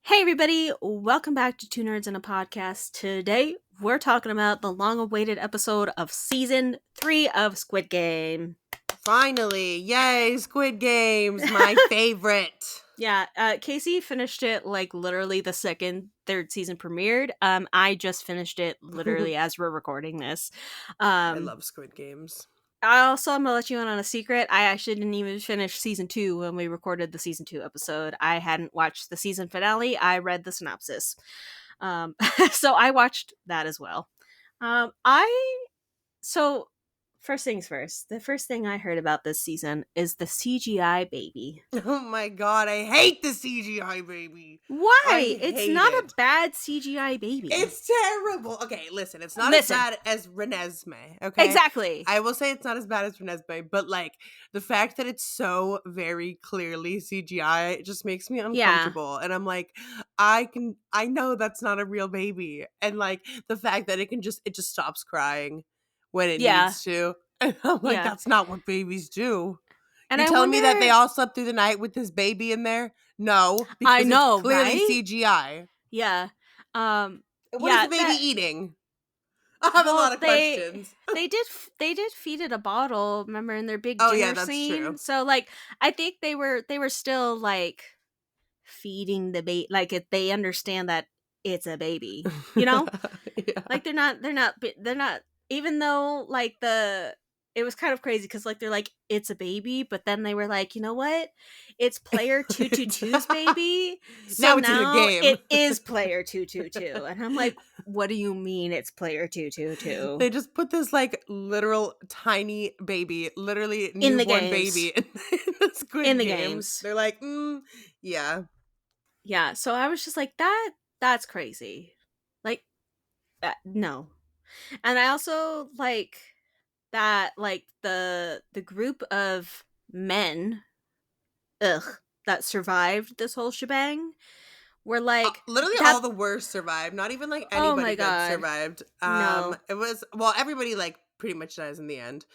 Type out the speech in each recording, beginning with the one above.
Hey everybody, welcome back to Two Nerds and a Podcast. Today we're talking about the long-awaited episode of season 3 of Squid Game. Finally, yay, Squid Games, my favorite. Yeah, Casey finished it like literally the second third season premiered. I just finished it literally as we're recording this. I Um, love Squid Games. I'm gonna let you in on a secret. I actually didn't even finish season 2 when we recorded the season 2 episode. I hadn't watched the season finale. I read the synopsis. So I watched that as well. I so first things first. The first thing I heard about this season is the CGI Baby. Oh my god, I hate the CGI baby. Why? I It's hate not a it. bad CGI baby. It's terrible. Okay, listen, it's not as Listen, bad as Renesmee, okay? exactly. I will say it's not as bad as Renesmee, but like the fact that it's so very clearly CGI it just makes me Yeah, uncomfortable. And I'm like, I know that's not a real baby. And like the fact that it just stops crying when it yeah, needs to. And I'm like, yeah. that's not what babies do. And You're I telling me that they wonder. all slept through the night with this baby in there? No, I because it's know, clearly right? CGI. Yeah. What is Yeah. the baby That. eating? I have a lot Well, of questions. they did feed it a bottle. Remember in their big Oh yeah, dinner that's true. scene. So like, I think they were still like feeding the baby. Like if they understand that it's a baby, you know. Yeah. Like they're not even though like the it was kind of crazy because like they're like it's a baby, but then they were like, you know what, it's player It's- 222's baby, so now it's in a now game. it is player 222. And I'm like, what do you mean it's player 222 They just put this like literal tiny baby, literally in the newborn games? baby in the In Squid the Games. games. They're like, yeah. Yeah, so I was just like, that's crazy. Like, no. And I also like that like the group of men, ugh, that survived this whole shebang were like Literally that. all the worst survived. Not even like Oh anybody my good god. survived. No. It was well, everybody like pretty much dies in the end.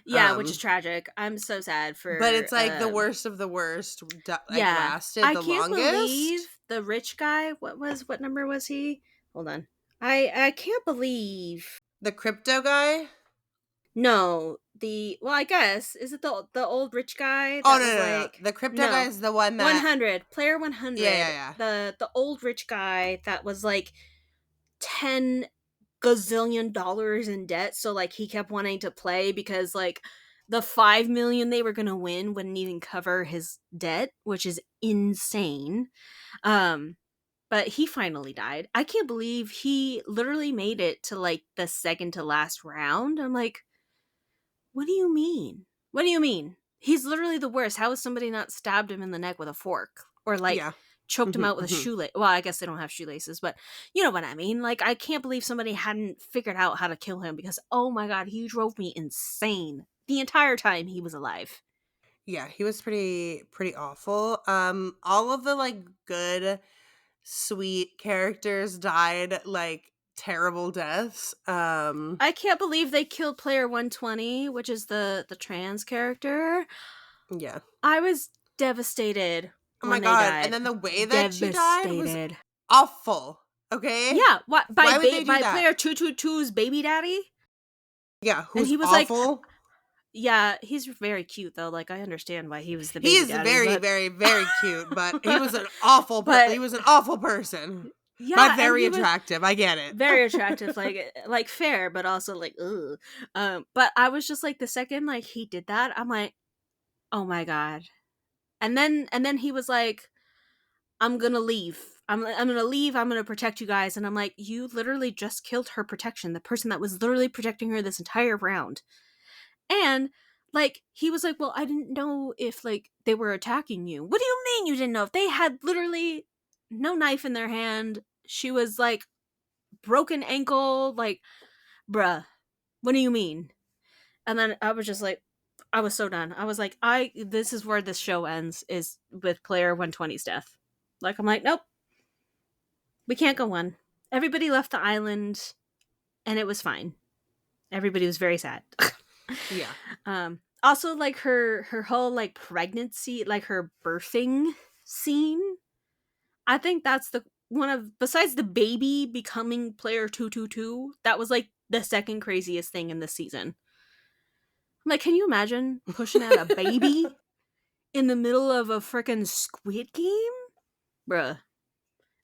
Yeah, which is Um, tragic. I'm so sad but for it's like the worst of the worst like yeah. lasted I the can't believe longest. the rich guy, what number was he? Hold on. I can't believe. The crypto guy? No, the well, I guess is it the old rich guy Oh that no, was no, no. like The crypto guy no, is the one that 100 player yeah, 100, yeah, the old rich guy that was like 10 gazillion dollars in debt, so like he kept wanting to play because like the 5 million they were gonna win wouldn't even cover his debt, which is insane. um but he finally died. I can't believe he literally made it to like the second to last round. I'm like, what do you mean? What do you mean? He's literally the worst. How has somebody not stabbed him in the neck with a fork? Or like yeah. choked him Mhm, out with a mhm. shoelace? Well, I guess they don't have shoelaces, but you know what I mean. Like, I can't believe somebody hadn't figured out how to kill him because, oh my god, he drove me insane the entire time he was alive. Yeah, he was pretty awful. All of the like good sweet characters died like terrible deaths. I can't believe they killed player 120, which is the trans character. Yeah. I was devastated Oh my when they god, and then died. the way that she died was Devastated. awful. Okay? Yeah, what Why would they do by that? player 222's baby daddy? Yeah, And who's he was like, awful? yeah, he's very cute though. Like I understand why he was the He baby is daddy, very, but very, very cute, but he but was an awful person. But yeah, and very he was attractive. I get it. very attractive, like fair, but also like ugh. But I was just like the second like he did that, I'm like, oh my god. And then he was like, I'm gonna leave. I'm gonna leave. I'm gonna protect you guys. And I'm like, you literally just killed her protection, the person that was literally protecting her this entire round. And like he was like, well, I didn't know if like they were attacking you. What do you mean you didn't know? If they had literally no knife in their hand, she was like broken ankle, like, bruh, what do you mean? And then I was just like, I was so done. I was like, this is where this show ends, is with player 120's death. Like I'm like, nope, we can't go on. Everybody left the island and it was fine. Everybody was very sad. Yeah. Also like her whole like pregnancy, like her birthing scene. I think that's the one of besides the baby becoming player 222, that was like the second craziest thing in this season. I'm like, can you imagine pushing out a baby in the middle of a freaking Squid Game? Bruh.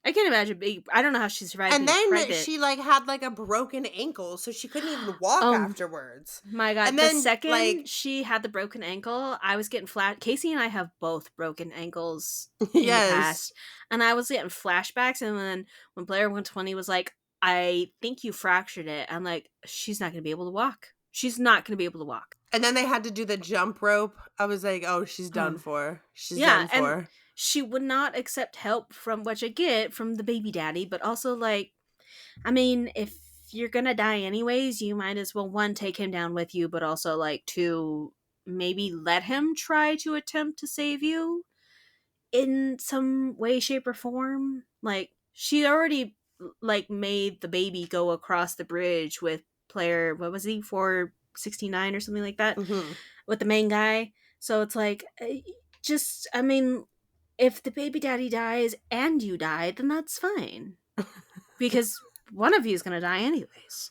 I can't imagine being I don't know how she survived And being then pregnant. she, like, had, like, a broken ankle, so she couldn't even walk Oh afterwards. my god, And the then, second like she had the broken ankle, I was getting flat. Casey and I have both broken ankles in the yes. past, and I was getting flashbacks. And then when Blair 120 was like, "I think you fractured it," I'm like, "She's not gonna be able to walk. She's not gonna be able to walk." And then they had to do the jump rope. I was like, "Oh, she's done Um, for. She's yeah, done and for." she would not accept help from what you get from the baby daddy, but also like, I mean, if you're gonna die anyways, you might as well one take him down with you, but also like two maybe let him try to attempt to save you in some way, shape, or form. Like she already like made the baby go across the bridge with player what was he 469 or something like that Mhm. with the main guy. So it's like just I mean, if the baby daddy dies and you die, then that's fine because one of you is gonna die anyways.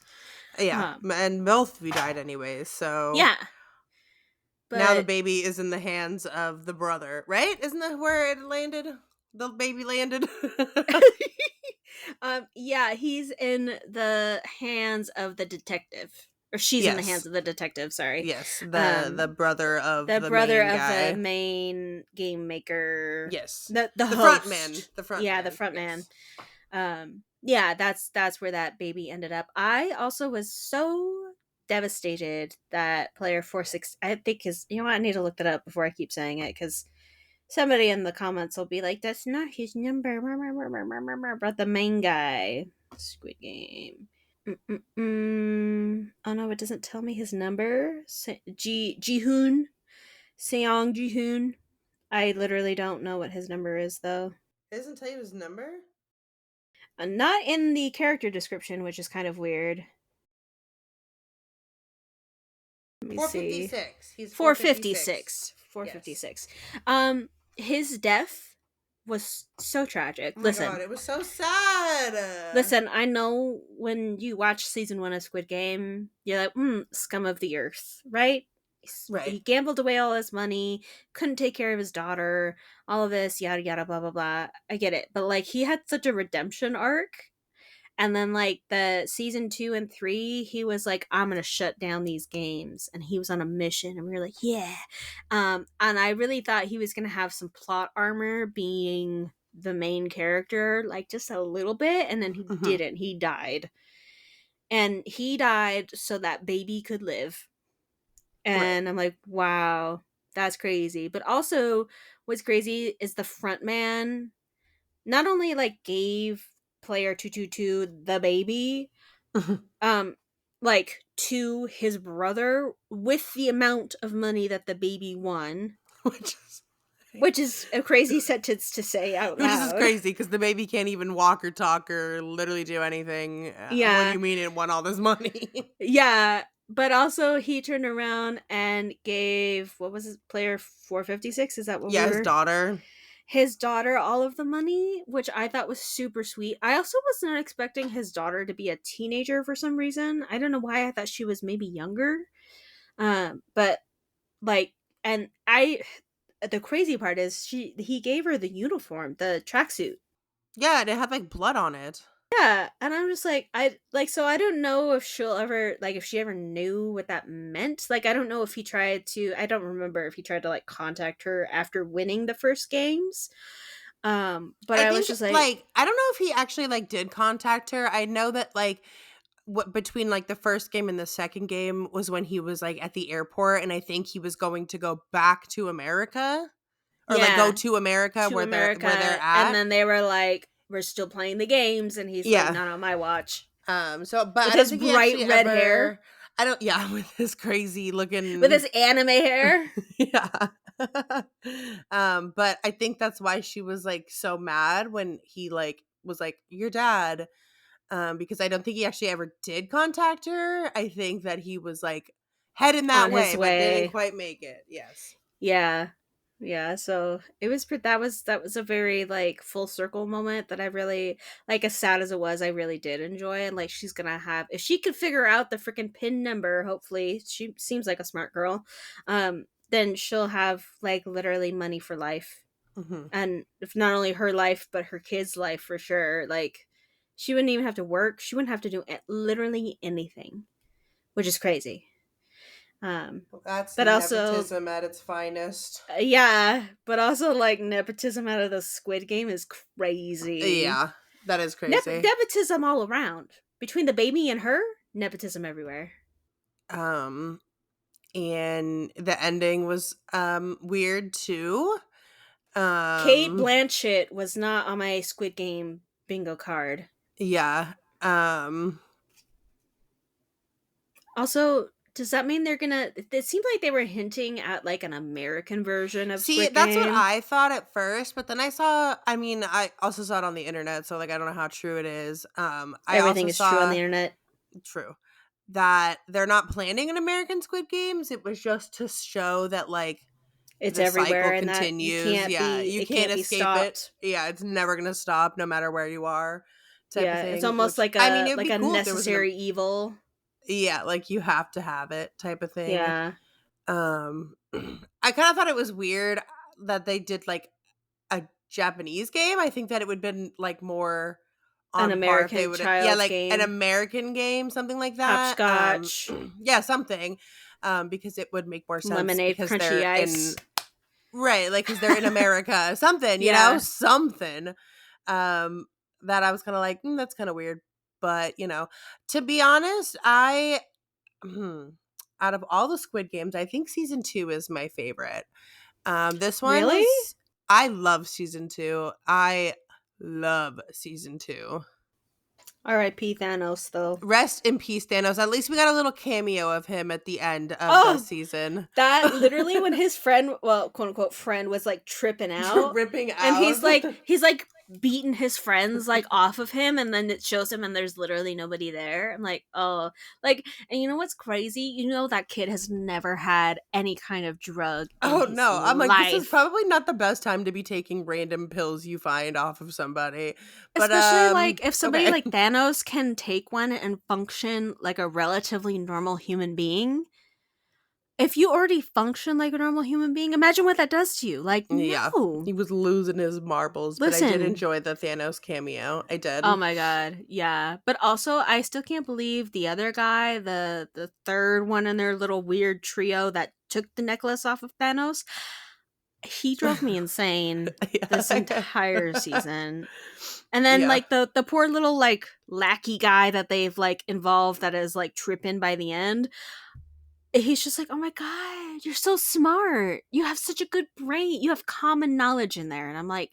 Yeah, Um, and both we died anyways, so yeah, now the but baby is in the hands of the brother, right? Isn't that where it landed? The baby landed? yeah, he's in the hands of the detective, or she's in the hands Yes. of the detective. Sorry, Yes, the um, brother of the the brother main of the guy. main game maker, Yes. the The front man, host. the front Yeah, the man. front man. Yes. Yeah, that's where that baby ended up. I also was so devastated that player 46 I think is you know what I need to look that up before I keep saying it because somebody in the comments will be like that's not his number but the main guy Squid Game. Oh no, it doesn't tell me his number. Jihoon Seong Jihoon. I literally don't know what his number is though. It doesn't tell you his number? Not in the character description, which is kind of weird. Let me see. 456. He's 456. 456. Yes. 456. His death was so tragic. Oh my god, it was so sad. Listen, I know when you watch season 1 of Squid Game, you're like, scum of the earth, right? Right. He gambled away all his money, couldn't take care of his daughter, all of this, yada yada, blah blah blah. I get it. But like he had such a redemption arc. And then like the season 2 and 3, he was like, I'm gonna shut down these games. And he was on a mission and we were like, yeah. And I really thought he was gonna have some plot armor being the main character, like just a little bit, and then he Mhm. didn't. He died. And he died so that baby could live. Right. And I'm like, wow, that's crazy. But also what's crazy is the front man not only like gave player 222 the baby, um like to his brother with the amount of money that the baby won, Which is which is a crazy sentence to say out which is just loud. crazy because the baby can't even walk or talk or literally do anything. What do Yeah, you mean it won all this money? yeah, but also he turned around and gave what was his player 456, is that what we Yeah, his were, daughter. his daughter all of the money, which I thought was super sweet. I also was not expecting his daughter to be a teenager for some reason. I don't know why I thought she was maybe younger. But like, and I, the crazy part is he gave her the uniform, the tracksuit. Yeah, and it had like blood on it. Yeah, and I'm just like I like so I don't know if she'll ever like if she ever knew what that meant. Like I don't know if he tried to I don't remember if he tried to like contact her after winning the first games. But I I was think just like, like I don't know if he actually like did contact her. I know that like what between like the first game and the second game was when he was like at the airport and I think he was going to go back to America or like go yeah, to America to where they're America, and at. then they were like, "We're still playing the games," and he's like, Yeah. "Not on my watch." So but With I don't his think he bright actually red hair, ever I don't yeah, with his crazy with looking his anime hair. yeah. But I think that's why she was like so mad when he like was like your dad because I don't think he actually ever did contact her. I think that he was like heading On that his way but didn't way. quite make it. Yes. Yeah. Yeah, so it was that was a very, like, full circle moment that I really like, as sad as it was, I really did enjoy, and, like, she's gonna have if she could figure out the freaking PIN number, hopefully, she seems like a smart girl, then she'll have, like, literally money for life, Mhm. and if not only her life, but her kid's life for sure, like, she wouldn't even have to work, she wouldn't have to do literally anything, which is crazy, um, Well, that's but also nepotism at its finest. yeah, but also, like, nepotism out of the Squid Game is crazy. Yeah, that is crazy. Nepotism all around. Between the baby and her, nepotism everywhere. Um, and the ending was weird too. Kate Um, Blanchett was not on my Squid Game bingo card. yeah. Um, Also, does that mean they're gonna it seemed like they were hinting at, like, an American version of See, Squid that's what Game? I thought at first, but then I mean, I also saw it on the internet, so like I don't know how true it is. I Everything also is true on the saw internet. true that they're not planning an American Squid Games. It was just to show that like It's the cycle everywhere and that you continues. can't Yeah, be you it can't can't be escape it. stopped. Yeah, it's never gonna stop no matter where you are, type of Yeah, it's thing. almost Which I mean, it would like be a cool if there was an necessary evil. yeah, like you have to have it type of thing. Yeah. I kind of thought it was weird that they did like a Japanese game. I think that it would have been like more An on par if they American would yeah, child's like an game. American game, something like that. Hopscotch, Yeah, something. Because it would make more sense lemonade, because crunchy they're ice. in right, like because they're in America, something, Yeah. something. Um, that I was kind of like, that's kind of weird, but to be honest, hmm, out of all the Squid Games, I think season 2 is my favorite. This one Really? was I love season 2. I love season 2. R.I.P. Thanos, though. Rest in peace, Thanos. At least we got a little cameo of him at the end of the Oh, season. that literally when his friend, well, quote unquote friend, was like tripping out, Ripping and out. he's like beating his friends like off of him, and then it shows him, and there's literally nobody there. I'm like, oh, like, and you know what's crazy? You know that kid has never had any kind of drug in Oh his no. I'm like, this is life. probably not the best time to be taking random pills you find off of somebody. But Especially, like, if somebody okay. like Thanos can take one and function like a relatively normal human being, if you already function like a normal human being, imagine what that does to you. Like, Yeah. no. He was losing his marbles, but I did Listen. enjoy the Thanos cameo. I Oh did. my god. Yeah. But also, I still can't believe the other guy, the third one in their little weird trio that took the necklace off of Thanos. He drove me insane this Yeah. entire season. And then Yeah. like the poor little like lackey guy that they've like involved that is like tripping by the end. He's just like, "Oh my god, you're so smart. You have such a good brain. You have common knowledge in there." And I'm like,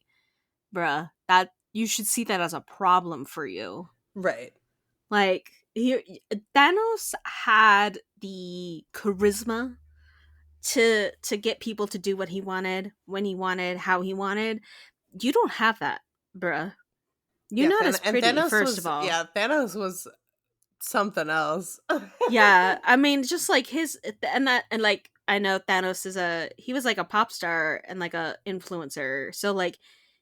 "Bruh, that you should see that as a problem for you." Right. Like, Thanos had the charisma to get people to do what he wanted, when he wanted, how he wanted. You don't have that, bruh. You're Yeah, not as pretty, first of all. Thanos was something else. Yeah, I mean, just like his and like I know Thanos is he was like a pop star and like a influencer, so like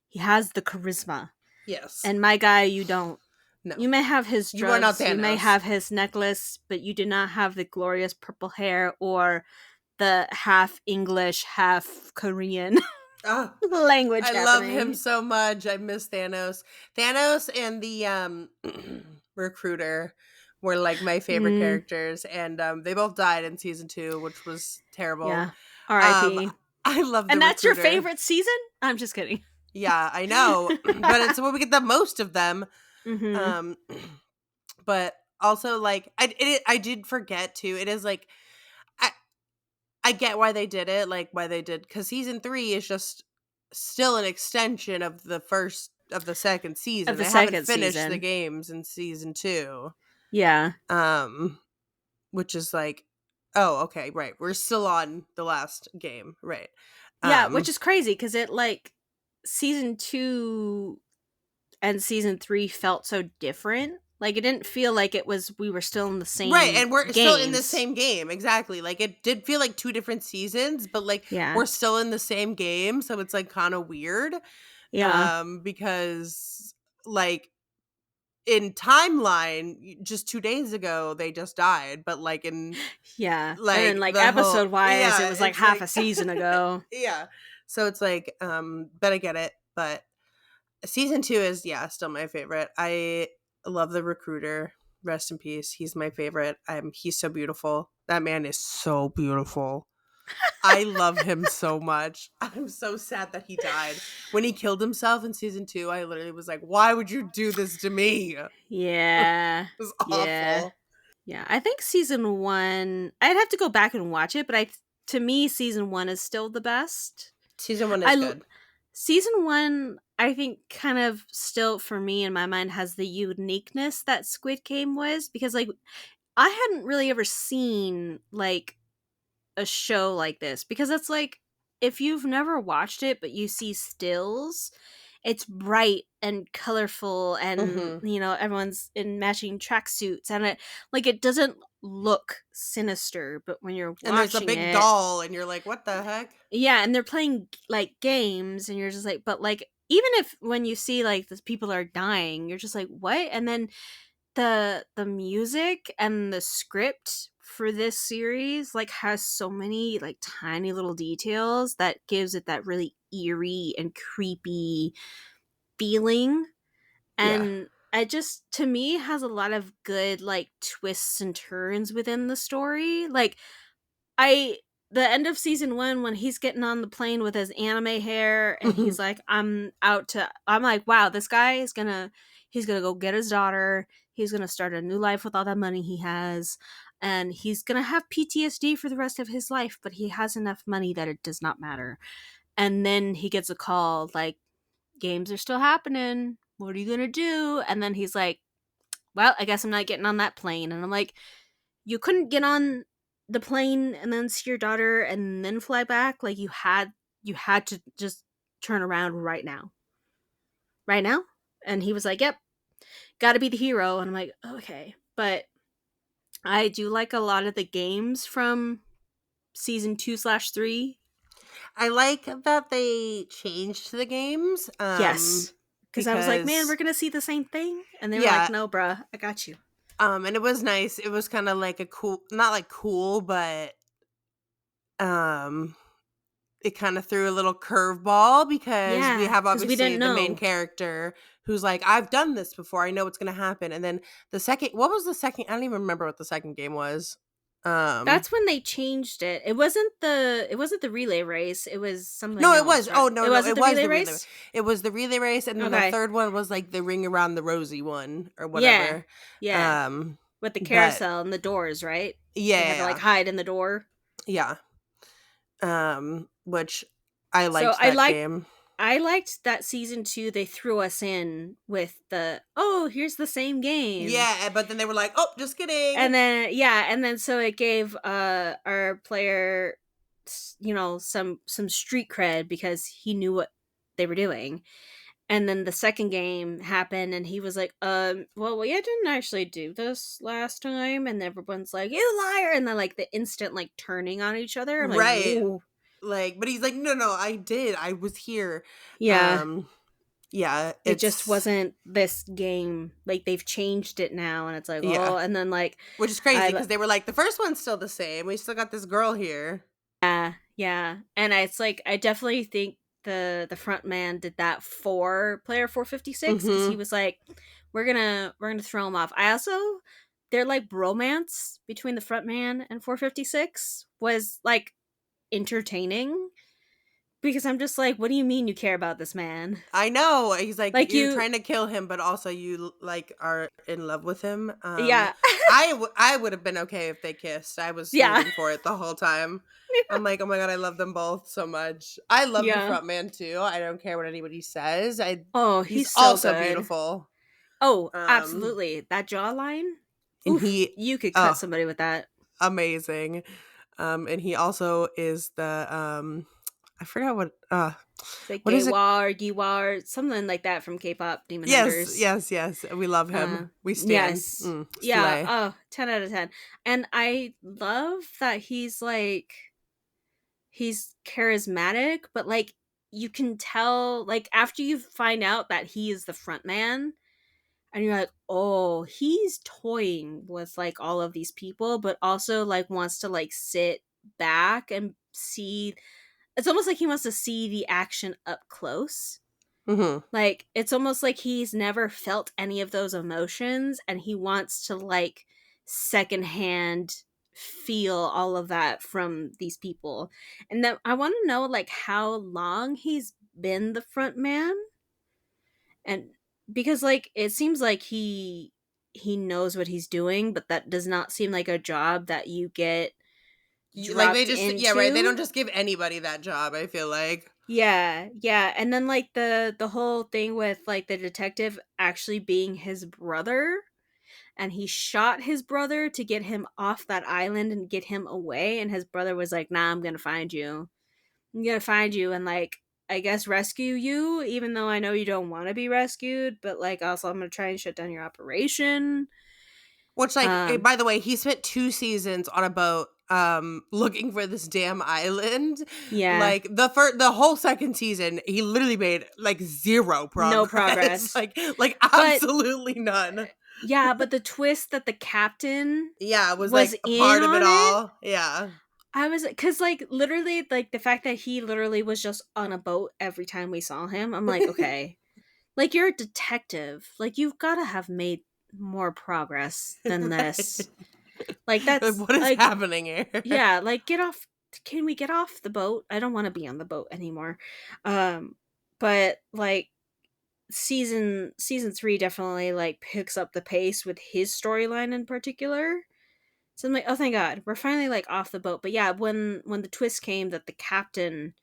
he has the charisma. Yes. And my guy, you don't. No. You may have his You are not drugs, you may Thanos. have his necklace, but you do not have the glorious purple hair or the half English, half Korean Ah, language I love him happening. so much. I miss Thanos. Thanos and the recruiter were like my favorite Mm, characters, and they both died in season 2, which was terrible. yeah. Um, R.I.P. I love the And that's your recruiter. favorite season? I'm just kidding. Yeah, I know, but it's where we get the most of them. Mm-hmm. Um, but also like I did forget too. It is like I I get why they did it, like why they did because season 3 is just still an extension of the second Of season. the They haven't second finished the season. games in season 2. Yeah. Um, which is like, oh, okay, right. We're still on the last game, right? Yeah, which Um, is crazy because it season 2 and season 3 felt so different. Like, it didn't feel like it was we were still in the Right, same and we're still in the games. same game, exactly, like, it did feel like 2 different seasons, but, like, Yeah. we're still in the same game, so it's, like, kinda weird, Yeah. because, like, in timeline, just 2 days ago, they just died, but, like, in, Yeah. And then, like, like, the whole episode-wise, it yeah, was, like, it's half like a season ago. yeah. So it's like, but I get it, but season 2 is, yeah, still my favorite. I love the recruiter. Rest in peace. He's my favorite. He's so beautiful. That man is so beautiful. I love him so much. I'm so sad that he died. When he killed himself in season 2, I literally was like, "Why would you do this to me?" It Yeah. was Yeah. awful. Yeah. I think season 1 I'd have to go back and watch it, but to me, season 1 is still the best. Season 1 I is l good. Season 1, I think, kind of still, for me, in my mind, has the uniqueness that Squid Game was, because, like, I hadn't really ever seen, like, a show like this, because it's like, if you've never watched it, but you see stills, it's bright and colorful, and, Mhm. everyone's in matching tracksuits, and it doesn't look sinister, but when you're And there's a watching big it, doll, and you're like, "What the heck?" yeah, and they're playing, like, games, and you're just like, but, like, even if when you see, like, these people are dying, you're just like, "What?" And then the music and the script for this series, like, has so many, like, tiny little details that gives it that really eerie and creepy feeling, Yeah. and it just, to me, has a lot of good, like, twists and turns within the story, like, I the end of season 1, when he's getting on the plane with his anime hair and he's like, I'm like, "Wow, this guy is he's gonna go get his daughter, he's gonna start a new life with all that money he has, and he's gonna have PTSD for the rest of his life, but he has enough money that it does not matter." And then he gets a call, like, "Games are still happening. What are you gonna do?" And then he's like, "Well, I guess I'm not getting on that plane." And I'm like, you couldn't get on the plane and then see your daughter and then fly back? Like, you had to just turn around right now. Right now? And he was like, "Yep, got to be the hero." And I'm like, "Okay." But I do like a lot of the games from season 2/3. I like that they changed the games, Yes. Cuz I was like, "Man, we're because going to see the same thing." And they were like, yeah, "No, bruh, I got you." and it was nice. It was kinda like a cool, not like cool, but, um, it kinda threw a little curveball because we Yeah, have cuz we obviously didn't the main know. character who's like, "I've done this before, I know what's gonna happen," and then the second what was the second I don't even remember what the second game was. Um That's when they changed it. It wasn't the relay race, it was something No, it was. else, right? Oh, It no, no, wasn't it the was relay the relay. race? It was the relay race, and then the Okay. third one was like the ring around the rosy one or Yeah. whatever. Yeah. Um, With the but carousel and the doors, right? They had to, like, yeah, hide in the door. yeah, which I So, liked that game. I liked that season 2, they threw us in with "Oh, here's the same game." Yeah, but then they were like, "Oh, just kidding." And then, yeah, and then so it gave, our player some street cred because he knew what they were doing. And then the second game happened, and he was like, well, we didn't actually do this last time." And everyone's like, "You liar!" And then, like, the instant, like, turning on each other. I'm like, Right. whoa. Like, but he's like, "No, no, I did. I was here." Yeah, Um, yeah, it just it's wasn't this game. Like, they've changed it now, and it's like, yeah, oh, and then, like, which is crazy I, because they were like, "The first one's still the same. We still got this girl here." yeah, and it's like, I definitely think the front man did that for player 456, because he Mhm. was like, we're gonna throw him off. I also Their, like, bromance between the front man and 456 was, like, entertaining, because I'm just like, what do you mean you care about this man? I know. He's like, Like, you're you trying to kill him, but also you like are in love with him. Yeah. I would have been okay if they kissed. I was Yeah. rooting for it the whole time. I'm like, oh my god, I love them both so much. I love the Yeah. front man too. I don't care what anybody says. Oh, He's he's so also good. beautiful. Oh, Um, absolutely. That jawline? and Oof, he, you could cut oh, somebody with that. amazing. And he also is the I forgot It's like what is it? Gaywar, Giwar, something like that from K-pop Demon Yes, Hunters. yes, yes. We love him. We stan. Yes. Yeah, Slay. oh, 10 out of 10. And I love that he's charismatic, but, like, you can tell, like, after you find out that he is the front man, and you're like, "Oh, he's toying with, like, all of these people, but also, like, wants to, like, sit back and see." It's almost like he wants to see the action up close. Mhm. Like, it's almost like he's never felt any of those emotions, and he wants to, like, secondhand feel all of that from these people. And then I wanna know, like, how long he's been the front man, and because, like, it seems like he knows what he's doing, but that does not seem like a job that you get Like they dropped just yeah, right. They don't into. just give anybody that job, I feel like. Yeah, yeah, and then, like, the whole thing with, like, the detective actually being his brother, and he shot his brother to get him off that island and get him away, and his brother was like, "Nah, I'm gonna find you. I'm gonna find you and, like, I guess rescue you, even though I know you don't wanna be rescued, but, like, also I'm gonna try and shut down your operation." Which, like, Um, by the way, he spent 2 seasons on a boat, looking for this damn island. yeah, Like, the whole 2nd season, he literally made, like, 0 no progress. progress. Like, But absolutely none. yeah, but the twist that the captain Yeah, it was, was like, a in part of it on it. all. Yeah. I was because, like, literally, like, the fact that he literally was just on a boat every time we saw him, I'm like, "Okay. Like, you're a detective. Like, you've gotta have made more progress than Right. this." Like, that's Like, what is like, happening here? yeah, like, get off can we get off the boat? I don't wanna be on the boat anymore. Um, but, like, season 3 definitely, like, picks up the pace with his storyline in particular. So I'm like, "Oh, thank God. We're finally, like, off the boat." But yeah, when the twist came that the captain,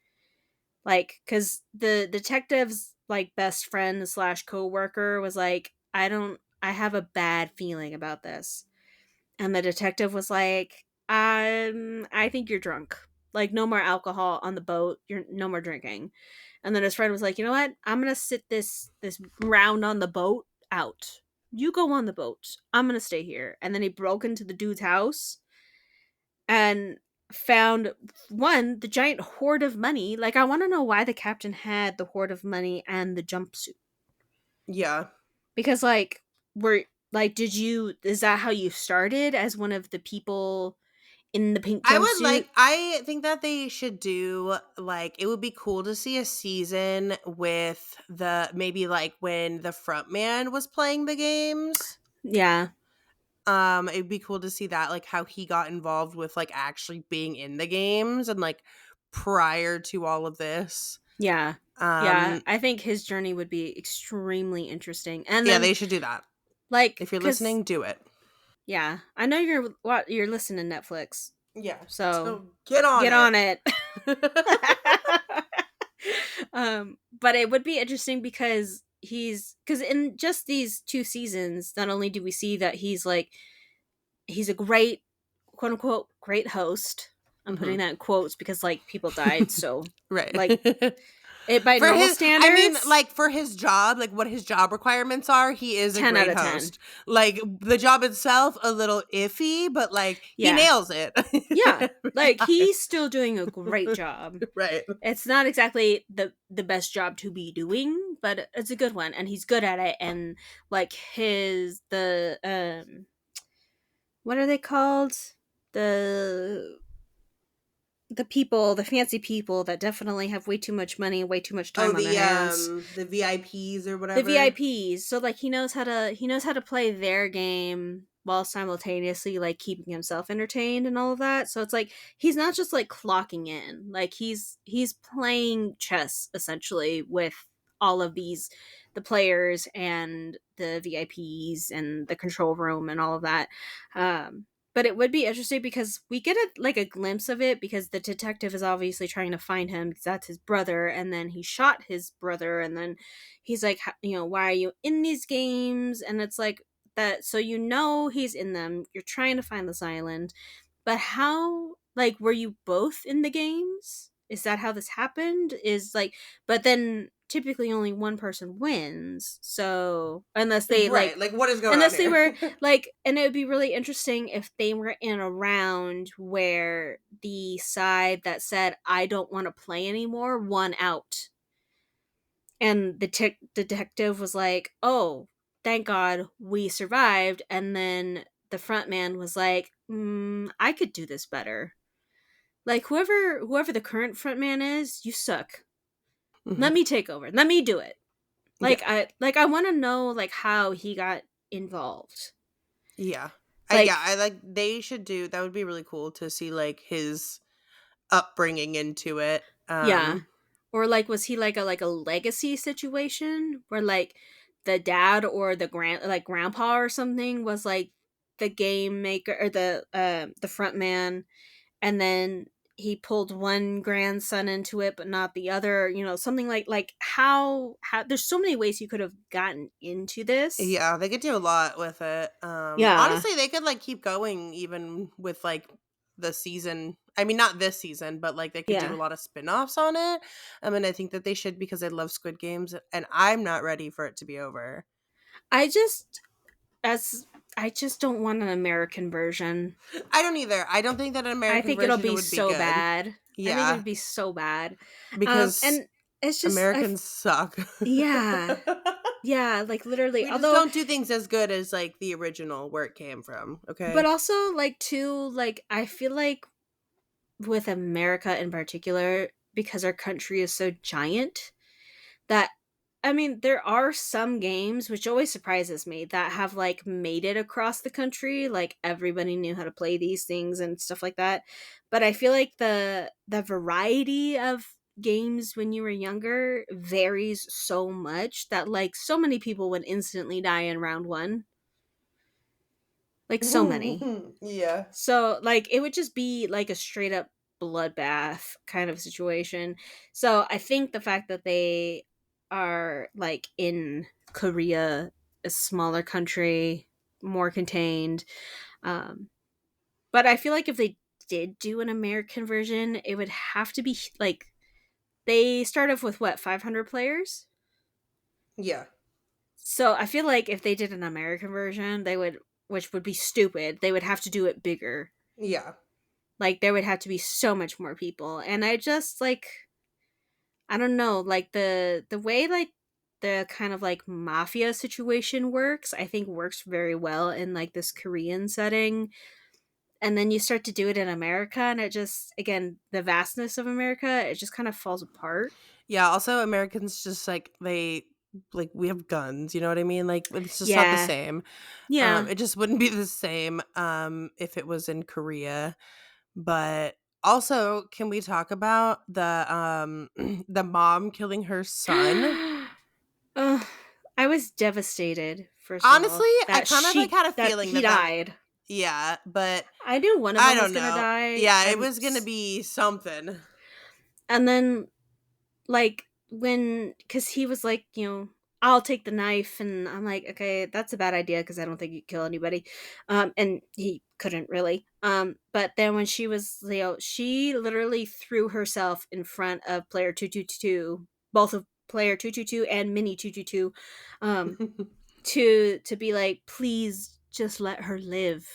like, because the detective's, like, best friend slash coworker was like, I have a bad feeling about this." And the detective was like, I think you're drunk. Like, no more alcohol on the boat. You're no more drinking." And then his friend was like, "You know what? I'm gonna sit this round on the boat out. You go on the boat. I'm gonna stay here." And then he broke into the dude's house and found one, the giant hoard of money. Like, I want to know why the captain had the hoard of money and the jumpsuit. Yeah. Because, like, were like, did you is that how you started as one of the people in the pink jumpsuit? I think that they should do, like, it would be cool to see a season with maybe, like, when the front man was playing the games. Yeah, It'd be cool to see that, like, how he got involved with, like, actually being in the games and, like, prior to all of this. yeah, yeah. Um, I think his journey would be extremely interesting. And yeah, then, they should do that. like, If you're cause listening, do it. yeah, I know you're listening to Netflix, Yeah. so So get on get it. on it. But it would be interesting because because in just these 2 seasons, not only do we see that he's a great, quote unquote, great host. I'm putting Mhm. that in quotes because, like, people died, so, Right. like, it by For normal his I mean, standards, like, for his job, like, what his job requirements are, he is a 10 out great of 10. host. Like, the job itself, a little iffy, but, like, he Yeah, nails it yeah, every like, time. he's still doing a great job. Right. It's not exactly the best job to be doing, but it's a good one, and he's good at it. And, like, what are they called? The the fancy people that definitely have way too much money and way too much Oh, time on their hands. the VIPs or The whatever? VIPs. So, like, he knows how to play their game while simultaneously, like, keeping himself entertained and all of that. So it's like he's not just, like, clocking in. Like, he's playing chess essentially with all of these the players and the VIPs and the control room and all of that. But it would be interesting because we get a glimpse of it because the detective is obviously trying to find him because that's his brother, and then he shot his brother, and then he's like, why are you in these games? And it's like that. So, he's in them. You're trying to find this island, but how, like, were you both in the games? is that how this happened? Is like, but then typically only one person wins. So Right. Like, what is going on unless they here? were like, and it would be really interesting if they were in a round where the side that said, I don't want to play anymore, won out. And the detective was like, oh, thank God we survived. And then the front man was like, I could do this better. Like whoever the current front man is, you suck. Mhm. Let me take over. Let me do it. Yeah. I want to know like how he got involved. Yeah. Like I like they should do that would be really cool to see like his upbringing into it. yeah. Or like was he like a legacy situation where like the dad or the grandpa or something was like the game maker or the front man, and then he pulled one grandson into it but not the other, something like how there's so many ways you could have gotten into this. Yeah, they could do a lot with it. Yeah. Honestly, they could like keep going even with like the season. I mean, not this season, but like they could do a Yeah. lot of spin-offs on it. I mean, I think that they should because I love Squid Games and I'm not ready for it to be over. I just as I just don't want an American version. I don't either. I don't think that an I American think it'll version be would be so good. bad. I think it Yeah, would be so bad. because And it's just Americans suck. yeah. Yeah, like literally. We just Although don't do things as good as like the original where it came from, but okay? also like too like I feel like with America in particular, because our country is so giant, that I mean, there are some games which always surprises me that have like made it across the country, like everybody knew how to play these things and stuff like that. But I feel like the variety of games when you were younger varies so much that like so many people would instantly die in round 1. Like so many. Yeah. So, like, it would just be like a straight up bloodbath kind of situation. So, I think the fact that they are like in Korea, a smaller country, more contained. Um, but I feel like if they did do an American version, it would have to be like they start off with what, 500 players? Yeah. So, I feel like if they did an American version, they would, which would be stupid, they would have to do it bigger. Yeah. Like there would have to be so much more people. And I just like I don't know, like the way like the kind of like mafia situation works, I think works very well in like this Korean setting. And then you start to do it in America and it just again, the vastness of America, it just kind of falls apart. Yeah, also Americans just like we have guns, you know what I mean? Like it's just not the Yeah. same. Yeah. It just wouldn't be the same if it was in Korea. But also, can we talk about the the mom killing her son? Ugh, I was devastated, first of all, Honestly, I that kind of like had a feeling he that that died. yeah, but I knew one of I them was don't gonna know. die, Yeah, it was going to be something. and then like when because he was like, I'll take the knife, and I'm like, okay, that's a bad idea because I don't think he'd kill anybody, and he couldn't really, but then when she was, she literally threw herself in front of player 222, both of player 222 and mini 222, um to be like, please just let her live.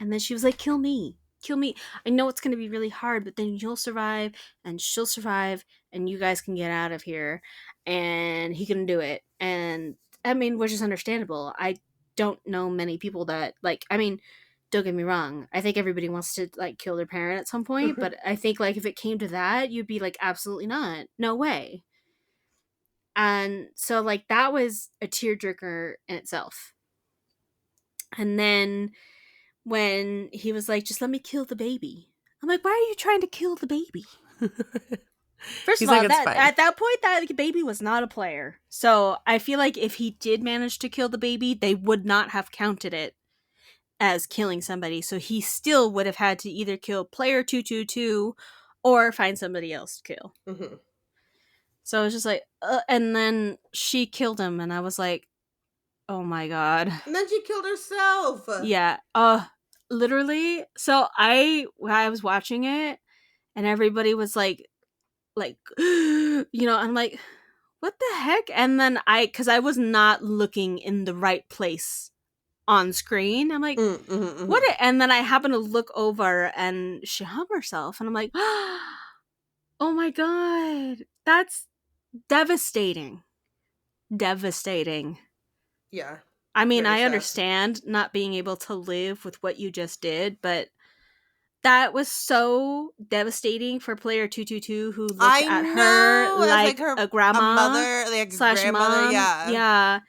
And then she was like, kill me, kill me. I know it's going to be really hard, but then you'll survive and she'll survive and you guys can get out of here. And he couldn't do it. And I mean, which is understandable. I don't know many people that like, I mean, don't get me wrong, I think everybody wants to like kill their parent at some point, but I think like if it came to that, you'd be like, absolutely not, no way. And so like that was a tearjerker in itself. And then when he was like, just let me kill the baby. I'm like, why are you trying to kill the baby? First of He's like all, it's that fine. at that point that baby was not a player. So I feel like if he did manage to kill the baby, they would not have counted it as killing somebody. So he still would have had to either kill player 222 or find somebody else to kill. Mhm. So I was just like, and then she killed him, and I was like, oh my god. And then she killed herself. Yeah. Literally. So I was watching it and everybody was like like, I'm like, what the heck? And then because I was not looking in the right place on screen, I'm like, what? Mm-hmm. And then I happen to look over and she hung herself. And I'm like, oh my God, that's devastating. Devastating. Yeah, I mean, very I sad. understand not being able to live with what you just did, but that was so devastating for player 222 who looked I at her know, as like like her a a grandma mother, like a slash grandmother. mom. Yeah, Yeah.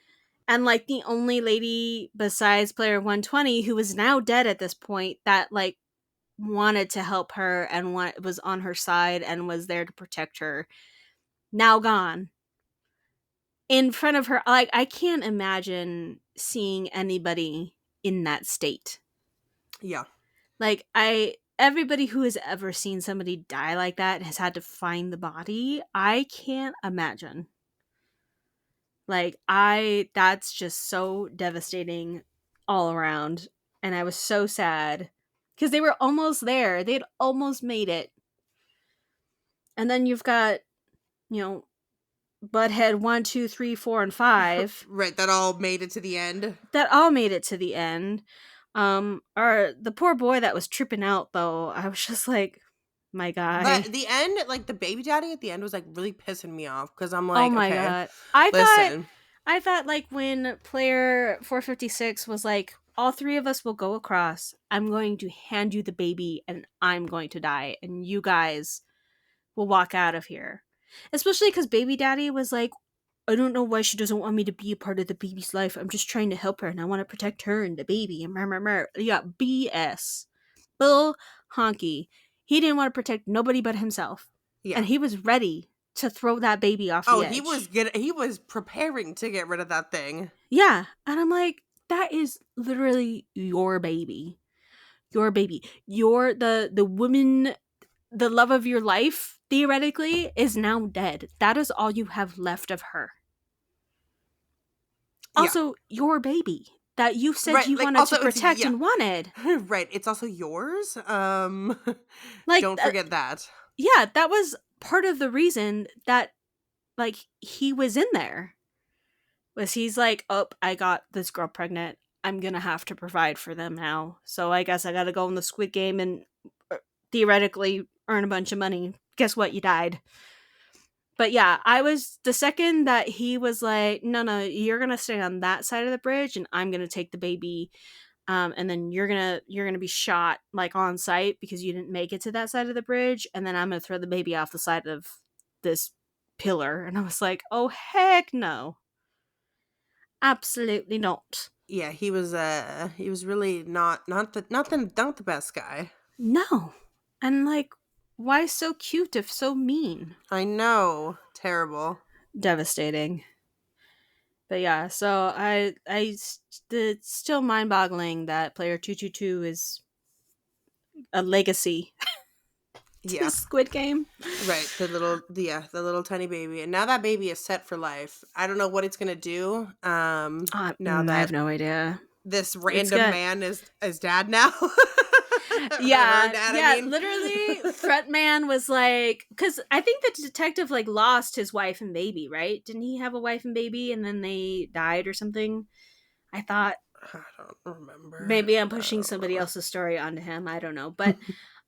And like the only lady besides player 120 who was now dead at this point that like wanted to help her and was on her side and was there to protect her, now gone. In front of her, like I can't imagine seeing anybody in that state. yeah, Like I everybody who has ever seen somebody die like that and has had to find the body, I can't imagine. Like I that's just so devastating all around, and I was so sad cuz they were almost there. They'd almost made it. And then you've got, you know, Butthead 1, 2, 3, 4, and 5 right. That all made it to the end. that all made it to the end. Or the poor boy that was tripping out though, I was just like, my But guy. the end, like the baby daddy at the end, was like really pissing me off because I'm Oh like, my okay, god. listen, I thought like when player 456 was like, all three of us will go across. I'm going to hand you the baby and I'm going to die and you guys will walk out of here. Especially because baby daddy was like, I don't know why she doesn't want me to be a part of the baby's life. I'm just trying to help her and I want to protect her and the baby and yeah, BS. Bill Honky. He didn't want to protect nobody but himself. yeah. And he was ready to throw that baby off Oh, the he was edge. getting, he was preparing to get rid of that thing. Yeah. And I'm like, that is literally your baby. Your baby. Your the woman, the love of your life, theoretically, is now dead. That is all you have left of her. Yeah, Also, your baby that you said right. you Like wanted to also, it's protect yeah, and wanted. right. It's also yours. Like, Don't forget that. yeah, that was part of the reason that like he was in there. Was he's like, oh, I got this girl pregnant. I'm gonna have to provide for them now. So I guess I gotta go in the Squid Game and theoretically earn a bunch of money. Guess what? You died. But yeah, I was the second that he was like, no, no, you're gonna stay on that side of the bridge, and I'm gonna take the baby, and then you're gonna be shot like on site because you didn't make it to that side of the bridge, and then I'm gonna throw the baby off the side of this pillar. And I was like, oh heck no, absolutely not. Yeah, he was really not the best guy. No. And like, why so cute if so mean? I know, terrible. Devastating. But yeah, so it's still mind boggling that player 222 is a legacy to Yeah, Squid Game. right. The little tiny baby, and now that baby is set for life. I don't know what it's gonna do. Now I have that no idea. this It's random got man is dad now, or her yeah, dad. I yeah. mean, Literally, Fretman was like, because I think the detective like lost his wife and baby, right? Didn't he have a wife and baby, and then they died or something? I thought I don't remember. maybe I'm pushing somebody else's story onto him. I don't know, but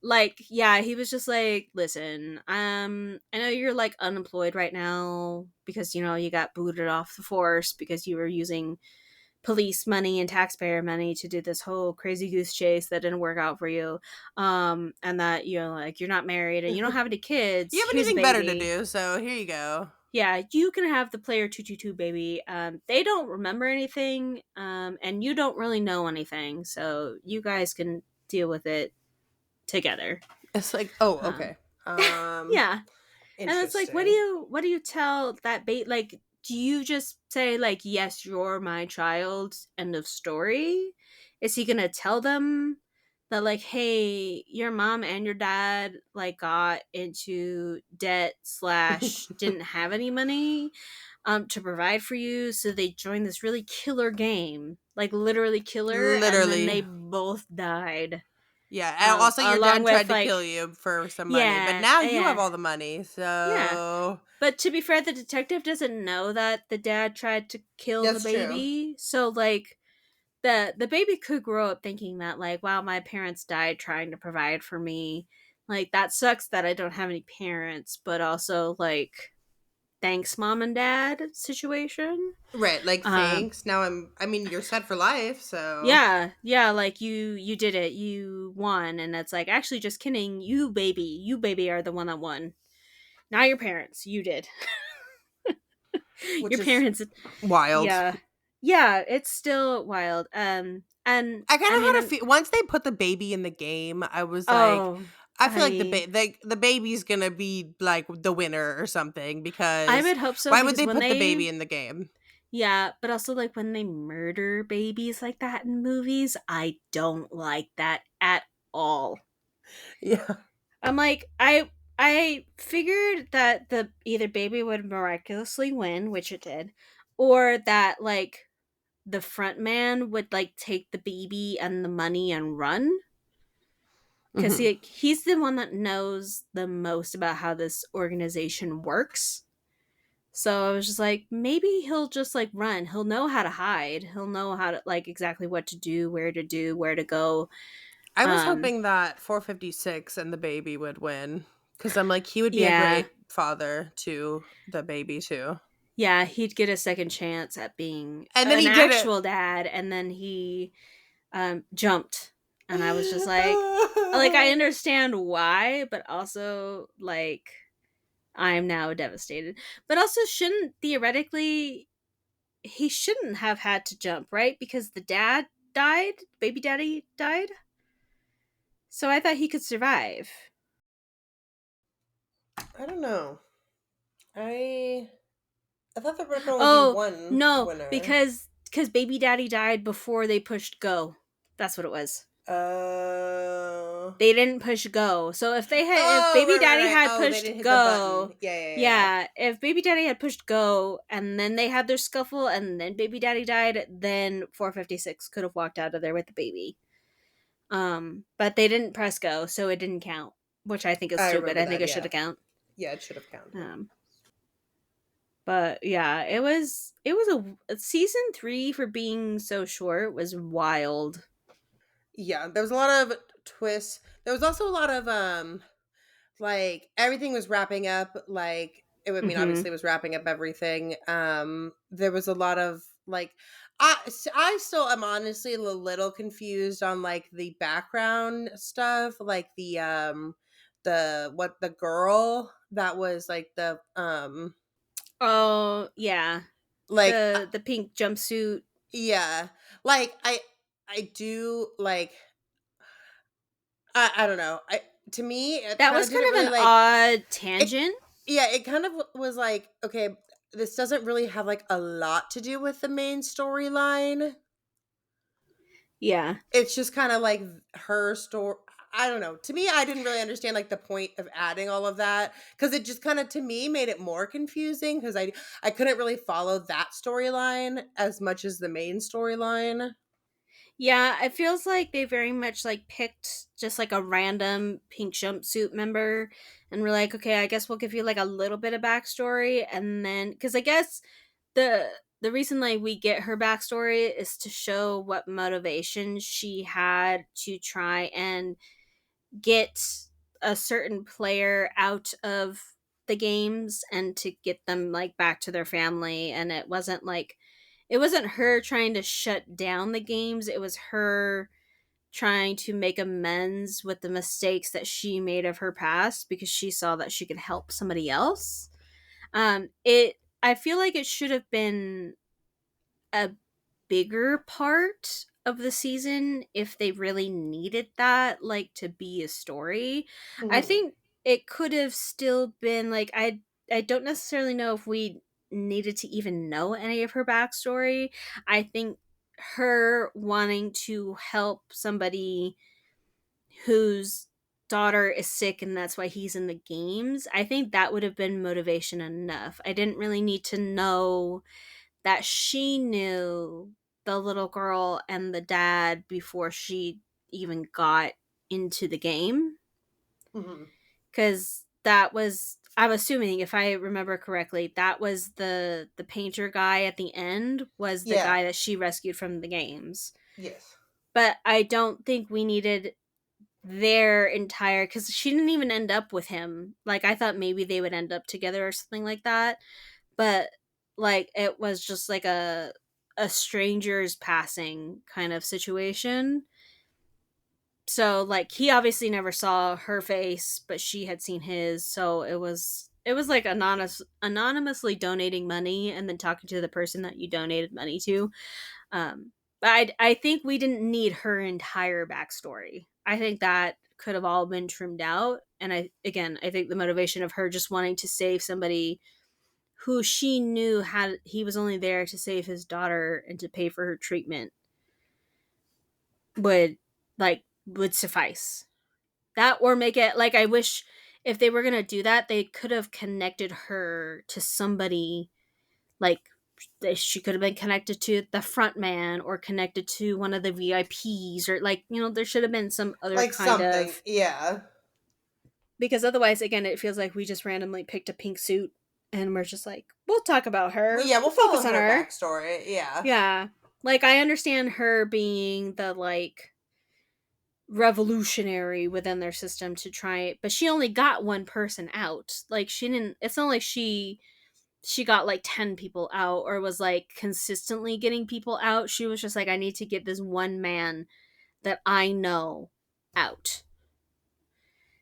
like, yeah, he was just like, listen, I know you're like unemployed right now because you got booted off the force because you were using police money and taxpayer money to do this whole crazy goose chase that didn't work out for you, and that like you're not married and you don't have any You kids. have Here's a anything better to baby. do, so here you go. Yeah, you can have the player 222 baby. They don't remember anything, and you don't really know anything, so you guys can deal with it together. It's like, oh, um okay. yeah. And it's like, Interesting. what do you tell that bait? Like, do you just say like, yes, you're my child, end of story? Is he gonna tell them that like, hey, your mom and your dad like got into debt slash didn't have any money to provide for you, so they joined this really killer game, like literally killer, and then they Literally. both died. Yeah, and also your along dad with tried to like kill you for some money, but yeah, now you have yeah, all the money, yeah. so But to be fair, the detective doesn't know that the dad tried to kill the that's true. baby. So like the baby could grow up thinking that like, wow, my parents died trying to provide for me. Like that sucks that I don't have any parents, but also like thanks mom and dad situation. Right, like, Um thanks, now I mean, you're set for life, so yeah, yeah, like you did it. You won and it's like actually just kidding, you baby are the one that won. Not your parents. You did. which Your is parents wild. yeah. Yeah, it's still wild. And I kinda I mean had a fee once they put the baby in the game, I was like, oh, I feel like I the baby's gonna be, like, the winner or something I because would hope so why would because they when put the they baby in the game? yeah, but also like when they murder babies like that in movies, I don't like that at all. Yeah. I'm like I figured that the either baby would miraculously win, which it did, or that like the front man would like take the baby and the money and run because Mhm. he's the one that knows the most about how this organization works. So I was just like, maybe he'll just like run. He'll know how to hide. He'll know how to like exactly what to do, where to go. I was Um, hoping that 456 and the baby would win because I'm like, he would be a yeah, great father to the baby too. yeah, he'd get a second chance at being And then an he did it. actual dad, and then he jumped, and I was just like I understand why, but also like I'm now devastated. But also, shouldn't theoretically he shouldn't have had to jump, right? Because the dad died, baby daddy died. So I thought he could survive. I don't know. I I thought there would only be Oh, one no, winner. because baby daddy died before they pushed go. That's what it was. Uh They didn't push go. So if oh, baby right, daddy right. had Oh, they pushed didn't hit the button. go, Yeah, yeah, yeah. yeah, if baby daddy had pushed go and then they had their scuffle and then baby daddy died, then 456 could have walked out of there with the baby. But they didn't press go, so it didn't count, which I think is I stupid. remember I think that. it should Yeah, have count. yeah. It should have counted. Um, but yeah, it was a season 3 for being so short was wild. Yeah, there was a lot of twists. There was also a lot of like everything was wrapping up. Like it would mean Mhm. obviously it was wrapping up everything. There was a lot of like I still am honestly a little confused on like the background stuff, like the what the girl that was like the Oh, yeah. like The pink jumpsuit. yeah, like I do like I don't know. I to me it That kind of was kind didn't of really an like odd it. tangent. Yeah, it kind of was like okay, this doesn't really have like a lot to do with the main storyline. Yeah. It's just kind of like her story. I don't know. To me, I didn't really understand like the point of adding all of that because it just kind of to me made it more confusing because I couldn't really follow that storyline as much as the main storyline. Yeah, it feels like they very much like picked just like a random pink jumpsuit member and we're like, okay, I guess we'll give you like a little bit of backstory and then because I guess the the reason like we get her backstory is to show what motivation she had to try and get a certain player out of the games and to get them like back to their family, and it wasn't her trying to shut down the games, it was her trying to make amends with the mistakes that she made of her past because she saw that she could help somebody else. It I feel like it should have been a bigger part of the season if they really needed that like to be a story. I Mhm. think it could have still been like I don't necessarily know if we needed to even know any of her backstory. I think her wanting to help somebody whose daughter is sick and that's why he's in the games, I think that would have been motivation enough. I didn't really need to know that she knew the little girl and the dad before she even got into the game, Mhm. because that was, I'm assuming, if I remember correctly, that was the painter guy at the end was the Yeah. guy that she rescued from the games. Yes. But I don't think we needed their entire, because she didn't even end up with him. Like, I thought maybe they would end up together or something like that, but like it was just like a stranger's passing kind of situation. So like he obviously never saw her face, but she had seen his. So it was like anonymously donating money and then talking to the person that you donated money to. But I think we didn't need her entire backstory. I think that could have all been trimmed out. And I think the motivation of her just wanting to save somebody who she knew had he was only there to save his daughter and to pay for her treatment would would suffice. That, or make it like, I wish if they were going to do that, they could have connected her to somebody, like she could have been connected to the front man or connected to one of the VIPs, or like, there should have been some other Like kind something. of, Yeah. because otherwise again it feels like we just randomly picked a pink suit and we're just like, we'll talk about Well, her, yeah, we'll we'll follow focus on her her. backstory. Yeah. Yeah. Like, I understand her being the like revolutionary within their system to try it, but she only got one person out. Like, she didn't, it's not like she got like 10 people out or was like consistently getting people out. She was just like, I need to get this one man that I know out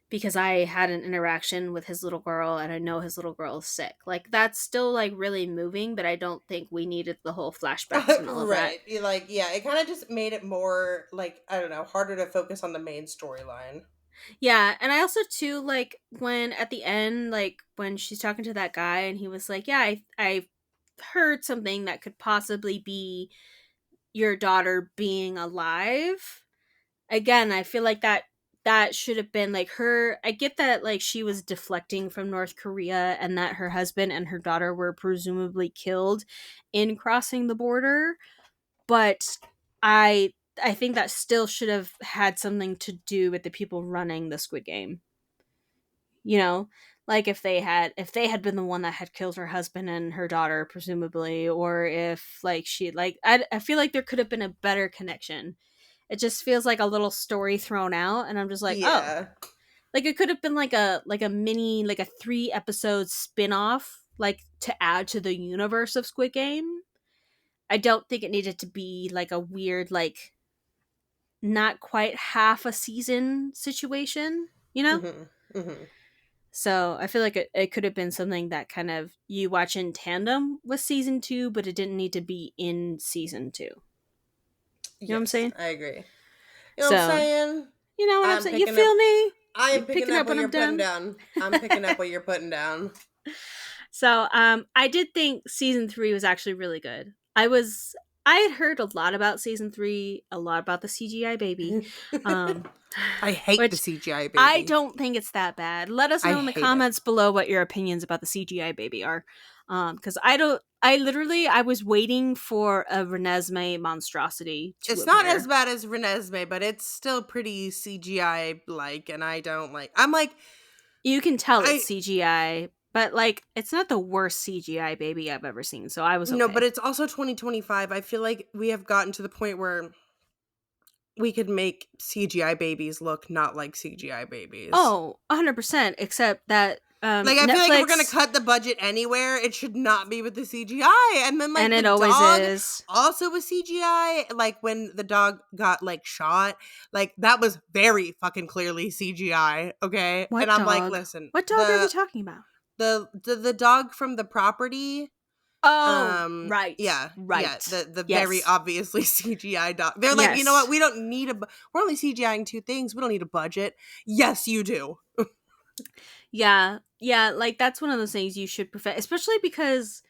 because I had an interaction with his little girl and I know his little girl is sick. Like, that's still like really moving, but I don't think we needed the whole flashbacks and all of that. Right. Like, yeah, it kind of just made it more, like, I don't know, harder to focus on the main storyline. Yeah, and I also too like when at the end, like when she's talking to that guy and he was like, "Yeah, I heard something that could possibly be your daughter being alive." Again, I feel like that should have been like her. I get that like she was deflecting from North Korea and that her husband and her daughter were presumably killed in crossing the border, but I I think that still should have had something to do with the people running the Squid Game. You know, like if they had been the one that had killed her husband and her daughter presumably, or if like she like I feel like there could have been a better connection. It just feels like a little story thrown out and I'm just like, "Oh, Yeah. like it could have been like a mini, like a 3 episode spin-off, like to add to the universe of Squid Game." I don't think it needed to be like a weird, like not quite half a season situation, you know? Mhm. Mhm. So I feel like it could have been something that kind of you watch in tandem with season two, but it didn't need to be in season two. You know what I'm Yes, saying? I agree. You know what I'm So, saying? you know what I'm I'm saying? You picking up feel me? I You am picking picking up up what what I'm you're putting done? down. I'm picking up what you're putting down. So, I did think season three was actually really good. I had heard a lot about season three, a lot about the CGI baby, um, I hate the which CGI I baby. don't think it's that bad. Let us I know in the hate it. comments below what your opinions about the CGI baby are, because I don't. I literally I was waiting for a Renesmee monstrosity to It's not as appear. bad as Renesmee, but it's still pretty CGI like, and I don't like. I'm like, You can tell it's I CGI, but like it's not the worst CGI baby I've ever seen, so I was no, but okay. it's also 2025. I feel like we have gotten to the point where we could make CGI babies look not like CGI babies. Oh, 100%, except that Like, I feel like if we're gonna Netflix, cut the budget anywhere, it should not be with the CGI. And then, and like, the it always dog is. also was CGI. Like, when the dog got, like, shot, like, that was very fucking clearly CGI, okay? And What I'm like, dog? listen, What dog are we talking about? the dog from the property, Oh, right, yeah, right. the very Yes, obviously CGI dog. They're like, you know what? yes. We don't need we're only CGIing two things. We don't need a budget. Yes, you do. Yeah, yeah, like that's one of those things you should prefer, especially because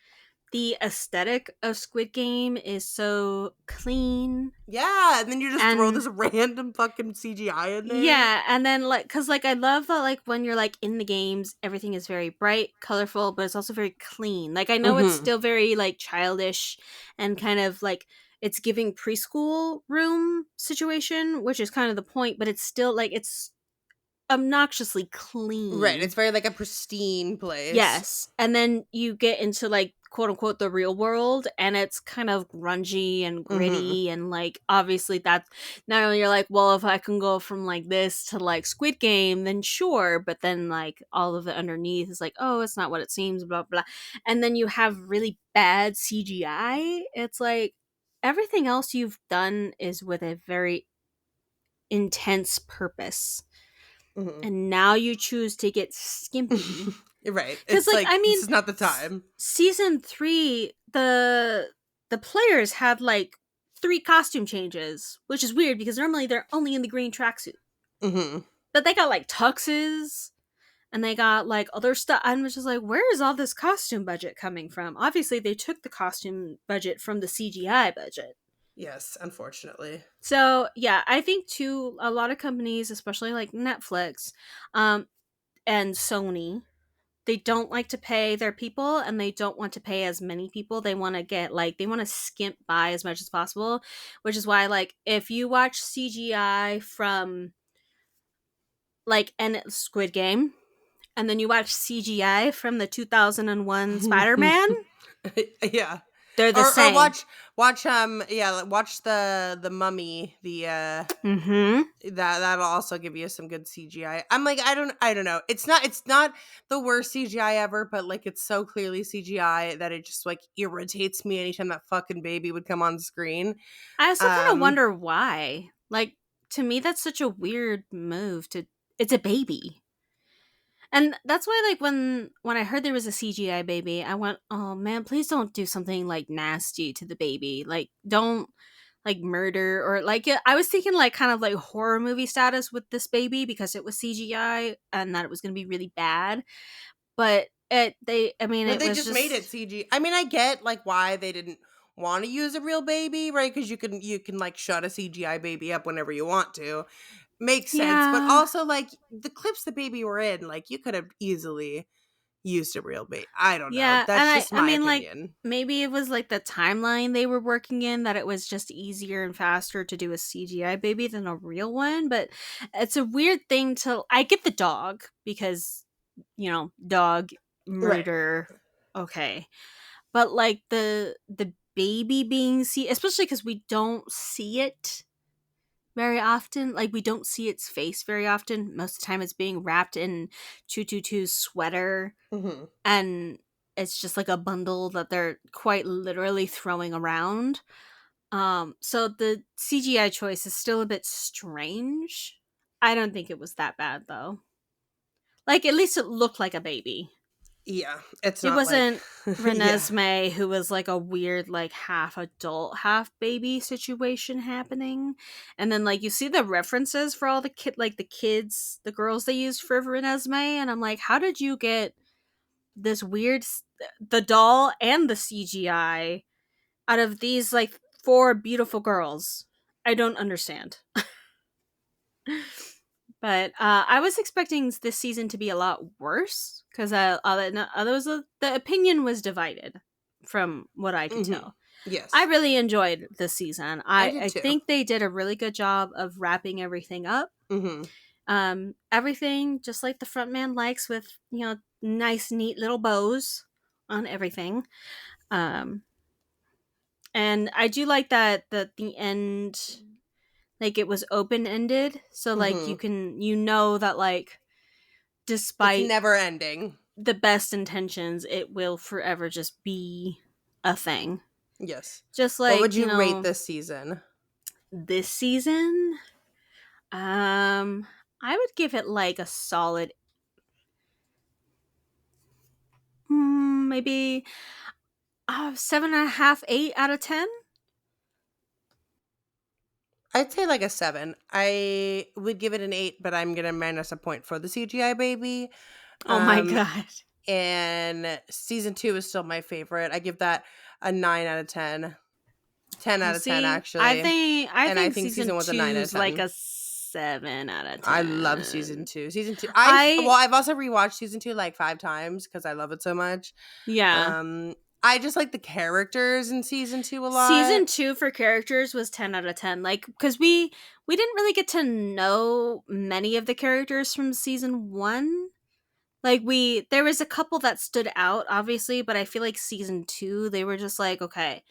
the aesthetic of Squid Game is so clean. Yeah, and then you just throw And this random fucking CGI in there. yeah, and then like, cause like I love that like when you're like in the games, everything is very bright, colorful, but it's also very clean. Like I know it's Mhm. still very like childish and kind of like it's giving preschool room situation, which is kind of the point, but it's still like it's obnoxiously Right, clean. it's very, like, a pristine place. Yes. And then you get into like quote unquote the real world and it's kind of grungy and Mhm. gritty and like obviously that's not only you're like, well, if I can go from like this to like Squid Game, then sure. But then like all of it underneath is like, oh, it's not what it seems, blah blah. And then you have really bad CGI. It's like everything else you've done is with a very intense purpose. Mhm. And now you choose to get skimpy. Right, Because, it's like, like, I this mean, is not the time. season 3, the players had, like, 3 costume changes, which is weird because normally they're only in the green tracksuit. Mhm. But they got, like, tuxes, and they got, like, other stuff. I'm just like, where is all this costume budget coming from? Obviously, they took the costume budget from the CGI budget. Yes, unfortunately. So, yeah, I think, too, a lot of companies, especially, like, Netflix, um, and Sony, they don't like to pay their people and they don't want to pay as many people. They want to get like they want to skimp by as much as possible, which is why like if you watch CGI from like and Squid Game and then you watch CGI from the 2001 Spider-Man, Yeah. they're the Or same. watch, yeah, like, watch the Mummy, Mhm. that'll also give you some good CGI. I'm like, I don't know. It's not the worst CGI ever, but, like, it's so clearly CGI that it just, like, irritates me anytime that fucking baby would come on screen. I also kind of Um, wonder why. Like to me that's such a weird move to it's a baby. And that's why, like, when I heard there was a CGI baby, I went, "Oh man, please don't do something like nasty to the baby. Like, don't like murder or like." I was thinking like kind of like horror movie status with this baby because it was CGI and that it was going to be really bad. But I mean, but it they was just made just it CG. I mean, I get, like, why they didn't want to use a real baby, right? Because you can, like, shut a CGI baby up whenever you want to. Makes sense, but yeah, also, like, the clips the baby were in, like, you could have easily used a real baby. I don't know. yeah, and That's just I my mean like opinion. maybe it was like the timeline they were working in that it was just easier and faster to do a CGI baby than a real one, but it's a weird thing to I get the dog because dog Right. murder okay. But like the baby being see especially cuz we don't see it very often. Like we don't see its face very often. Most of the time it's being wrapped in 222's sweater Mhm. and it's just like a bundle that they're quite literally throwing around. So the CGI choice is still a bit strange. I don't think it was that bad though. Like at least it looked like a baby. Yeah, it's It not like wasn't yeah. Renesmee who was like a weird like half adult, half baby situation happening. And then like you see the references for all the kids, the girls they used for Renesmee and I'm like, how did you get this the doll and the CGI out of these like four beautiful girls? I don't understand. But I was expecting this season to be a lot worse because the opinion was divided from what I could Mhm. tell. I Yes. really enjoyed this season. I did I too. think they did a really good job of wrapping everything up. Mhm. Everything just like the front man likes with nice neat little bows on everything. Um, and I do like that the end like it was open ended, so like Mhm. you know that like It's despite never ending. the best intentions, it will forever just be a thing. Yes. Just What like, would you rate this season? this season, I would give it like a solid maybe 7.5, 8 out of 10. I'd say like a 7. I would give it an 8, but I'm gonna minus a point for the CGI baby. Oh my Um, god. and season 2 is still my favorite. I give that a 9 out of 10. 10 Well, out of 10 see, I actually. think I And I think think season season 1's a 9 out of two's like 10. a 7 out of I love season 10. 2. Season 2. I I've also rewatched season 2 like 5 times cuz I love it so much. yeah. Um I just like the characters in season 2 a lot. Season 2 for characters was 10 out of 10. Like, because we didn't really get to know many of the characters from season 1. Like, there was a couple that stood out, obviously, but I feel like season 2, they were just like, okay,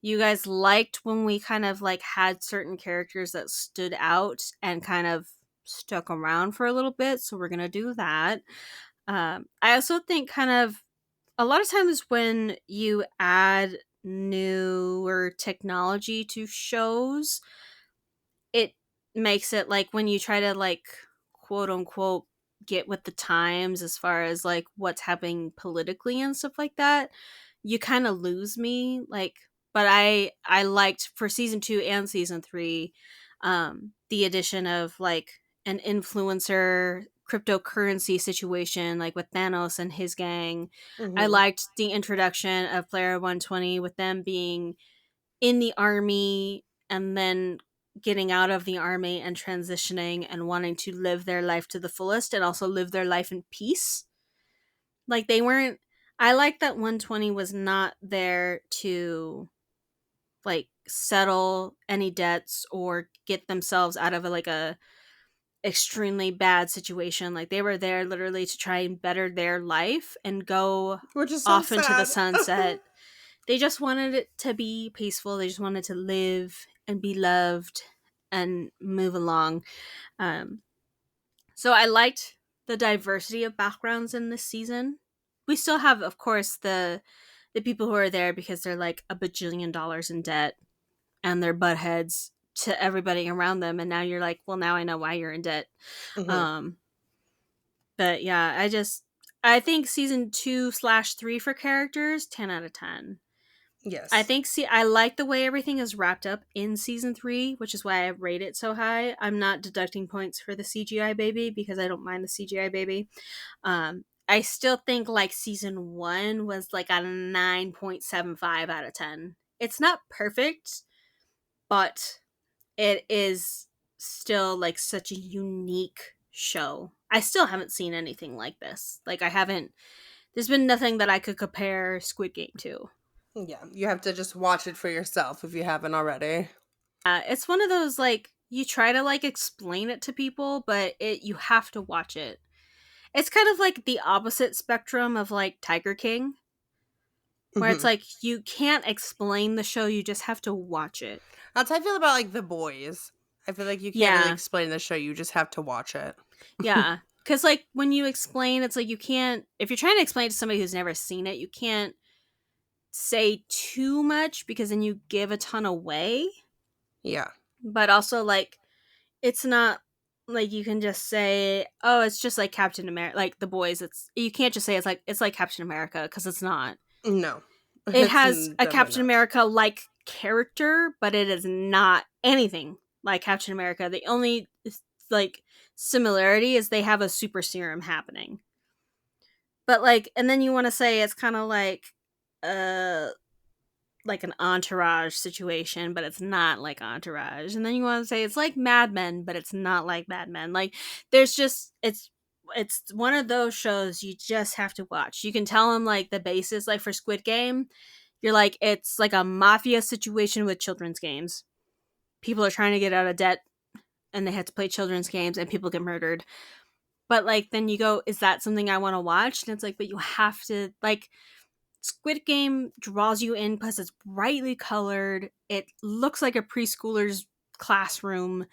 you guys liked when we kind of like had certain characters that stood out and kind of stuck around for a little bit, so we're gonna do that. I also think kind of a lot of times when you add newer technology to shows, it makes it like when you try to like quote unquote get with the times as far as like what's happening politically and stuff like that, you kind of lose me. Like, but I liked for season 2 and season 3 the addition of like an influencer cryptocurrency situation like with Thanos and his gang. I Mhm. liked the introduction of Player 120 with them being in the army and then getting out of the army and transitioning and wanting to live their life to the fullest and also live their life in peace. Like they weren't I like that 120 was not there to like settle any debts or get themselves out of like a extremely bad situation. Like they were there literally to try and better their life and go Which is so off into the sad. sunset. They just wanted it to be peaceful. They just wanted to live and be loved and move along. Um, so I liked the diversity of backgrounds in this season. We still have, of course, the people who are there because they're like a bajillion dollars in debt and they're butt heads to everybody around them. And now you're like, well, now I know why you're in debt. Mhm. Um, but yeah, I think season 2/3 for characters, 10 out of 10. I Yes. think I like the way everything is wrapped up in season 3, which is why I rate it so high. I'm not deducting points for the CGI baby because I don't mind the CGI baby. I still think like season 1 was like a 9.75 out of 10. It's not perfect, but it is still like such a unique show. I still haven't seen anything like this. Like I haven't there's been nothing that I could compare Squid Game to. Yeah, you have to just watch it for yourself if you haven't already. It's one of those like you try to like explain it to people, but it you have to watch it. It's kind of like the opposite spectrum of like Tiger King, where it's Mhm. like you can't explain the show, you just have to watch it. That's how I feel about, like, The Boys. I feel like you can't really Yeah, explain the show, you just have to watch it. yeah. Because like when you explain, it's like you can't. If you're trying to explain to somebody who's never seen it, you can't say too much because then you give a ton away. Yeah. But also like it's not like you can just say, "Oh, it's just like Captain America." Like the boys, you can't just say it's like Captain America because it's not. No. It It's has a definitely Captain not. America like character, but it is not anything like Captain America. The only like similarity is they have a super serum happening. But like, and then you want to say it's kind of uh like an entourage situation, but it's not like entourage. And then you want to say it's like Mad Men, but it's not like Mad Men. Like there's just it's one of those shows you just have to watch. You can tell them like the basis, like for Squid Game, you're like it's like a mafia situation with children's games. People are trying to get out of debt and they have to play children's games and people get murdered. But like then you go, is that something I want to watch? And it's like, but you have to like Squid Game draws you in because it's brightly colored. It looks like a preschooler's classroom,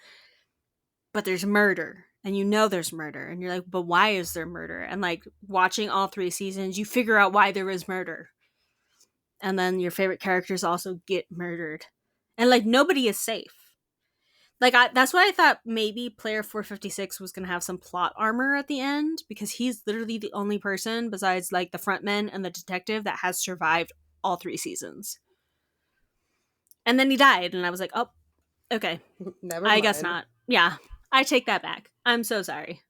but there's murder. And you know there's murder. And you're like, but why is there murder? And like watching all 3 seasons, you figure out why there is murder. And then your favorite characters also get murdered. And like nobody is safe. Like that's why I thought maybe player 456 was going to have some plot armor at the end because he's literally the only person besides like the frontman and the detective that has survived all 3 seasons. And then he died and I was like, "Oh, okay. Never I guess mind. not." Yeah. I take that back. I'm so sorry.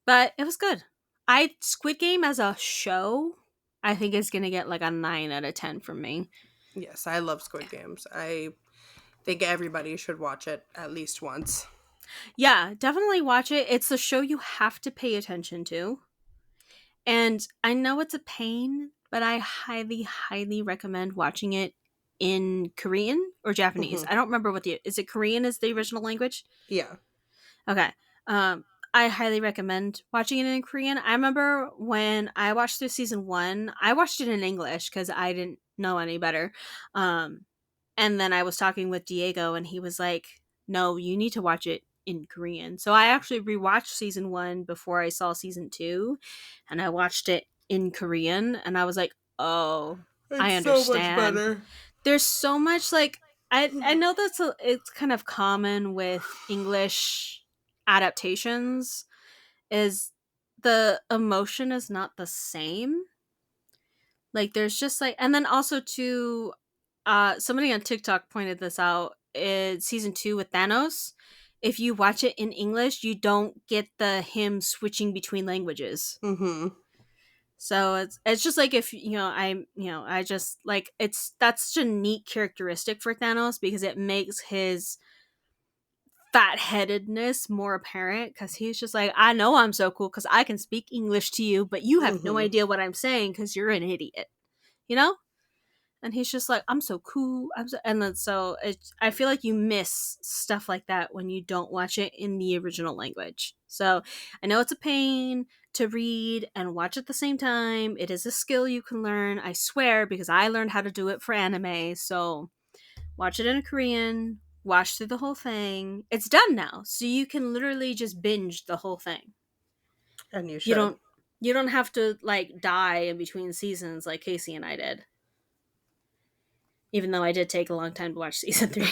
But it was good. I Squid Game as a show, I think is going to get like a 9 out of 10 from me. Yes, I love Squid Games. I think everybody should watch it at least once. Yeah, definitely watch it. It's a show you have to pay attention to. And I know it's a pain, but I highly, highly recommend watching it in Korean or Japanese. Mhm. I don't remember what the is it Korean is the original language? Yeah. Okay. Um, I highly recommend watching it in Korean. I remember when I watched through season one, I watched it in English because I didn't know any better. Um, and then I was talking with Diego, and he was like, "No, you need to watch it in Korean." So I actually rewatched season one before I saw season two, and I watched it in Korean, and I was like, "Oh, I It's so much understand." better. There's so much like I know it's kind of common with English adaptations is the emotion is not the same. Like there's just like and then also too somebody on TikTok pointed this out. It's season 2 with Thanos. If you watch it in English, you don't get the him switching between languages. Mhm. So it's just like if I just like it's that's such a neat characteristic for Thanos because it makes his fat headedness more apparent because he's just like I know I'm so cool because I can speak English to you, but you have no Mhm. idea what I'm saying because you're an idiot, you know. And he's just like I'm so cool. And then so I feel like you miss stuff like that when you don't watch it in the original language. So I know it's a pain to read and watch at the same time. It is a skill you can learn, I swear, because I learned how to do it for anime. So watch it in Korean, watch through the whole thing. It's done now, so you can literally just binge the whole thing. And you You should. don't you don't have to like die in between seasons like Casey and I did. Even though I did take a long time to watch season 3.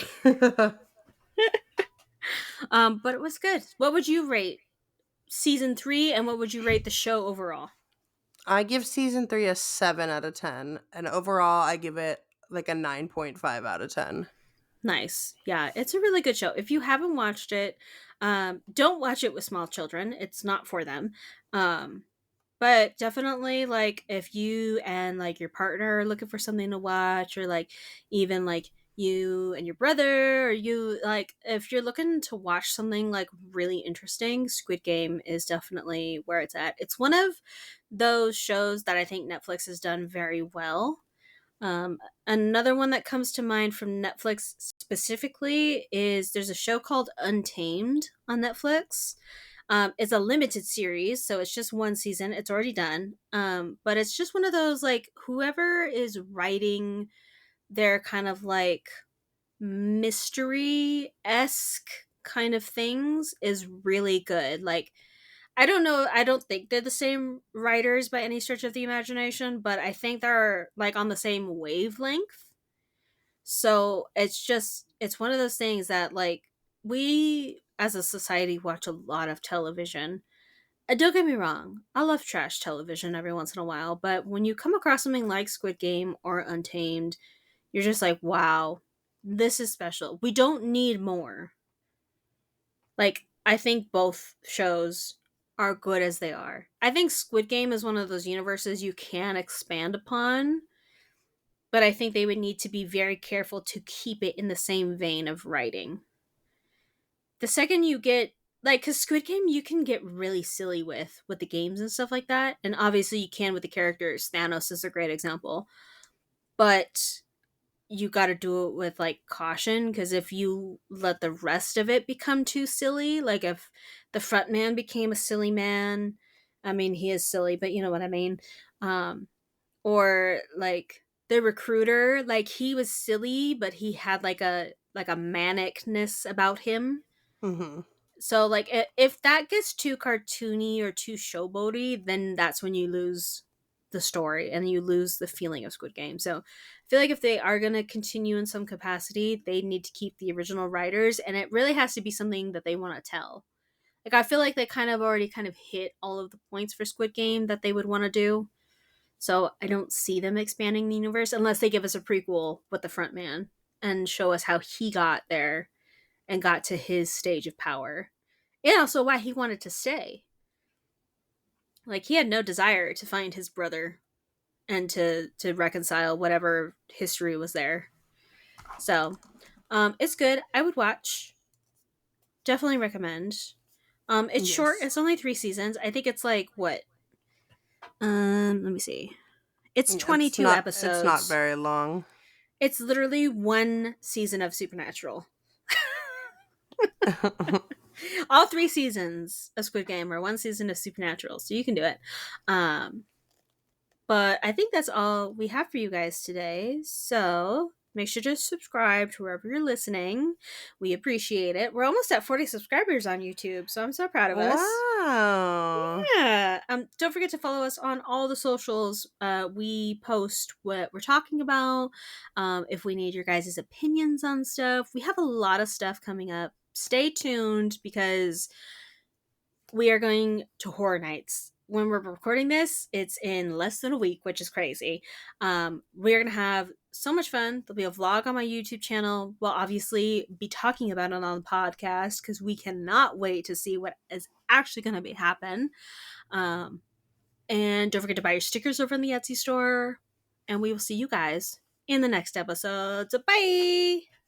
But it was good. What would you rate season 3 and what would you rate the show overall? I give season 3 a 7 out of 10, and overall I give it like a 9.5 out of 10. Nice. Yeah, it's a really good show. If you haven't watched it, don't watch it with small children. It's not for them. Um, but definitely, like, if you and like your partner are looking for something to watch, or like even like you and your brother, or you like, if you're looking to watch something like really interesting, Squid Game is definitely where it's at. It's one of those shows that I think Netflix has done very well. Another one that comes to mind from Netflix specifically is there's a show called Untamed on Netflix. It's a limited series, so it's just one season. It's already done. But it's just one of those like whoever is writing their kind of like mystery esque kind of things is really good. Like I don't know. I don't think they're the same writers by any stretch of the imagination, but I think they're like on the same wavelength. So it's one of those things that like we as a society watch a lot of television. Don't get me wrong, I love trash television every once in a while, but when you come across something like Squid Game or Untamed, you're just like, wow, this is special. We don't need more. Like, I think both shows are good as they are. I think Squid Game is one of those universes you can expand upon, but I think they would need to be very careful to keep it in the same vein of writing. The second you get like cuz Squid Game you can get really silly with the games and stuff like that, and obviously you can with the characters. Thanos is a great example. But you got to do it with like caution because if you let the rest of it become too silly, like if the front man became a silly man, I mean he is silly, but you know what I mean. Um, or like the recruiter, like he was silly, but he had like a manicness about him. Mhm. So like if that gets too cartoony or too showboaty, then that's when you lose the story and you lose the feeling of Squid Game. So I feel like if they are going to continue in some capacity, they need to keep the original writers and it really has to be something that they want to tell. Like I feel like they kind of already kind of hit all of the points for Squid Game that they would want to do. So I don't see them expanding the universe unless they give us a prequel with the front man and show us how he got there and got to his stage of power. And also why he wanted to stay. Like he had no desire to find his brother and to reconcile whatever history was there. So, it's good. I would watch. Definitely recommend. It's short. Yes. It's only 3 seasons. I think it's like what? Let me see. It's It's 22 not episodes. very long. It's literally one season of Supernatural. All 3 seasons of Squid Game are one season of Supernatural, so you can do it. Um, but I think that's all we have for you guys today. So make sure to subscribe to wherever you're listening. We appreciate it. We're almost at 40 subscribers on YouTube, so I'm so proud of us. Wow. Yeah. Don't forget to follow us on all the socials. We post what we're talking about. If we need your guys' opinions on stuff, we have a lot of stuff coming up. Stay tuned because we are going to Horror Nights. When we're recording this, it's in less than a week, which is crazy. We're going to have so much fun. There'll be a vlog on my YouTube channel. We'll obviously be talking about it on the podcast because we cannot wait to see what is actually going to be happen. Um, and don't forget to buy your stickers over in the Etsy store. And we will see you guys in the next episode. So bye!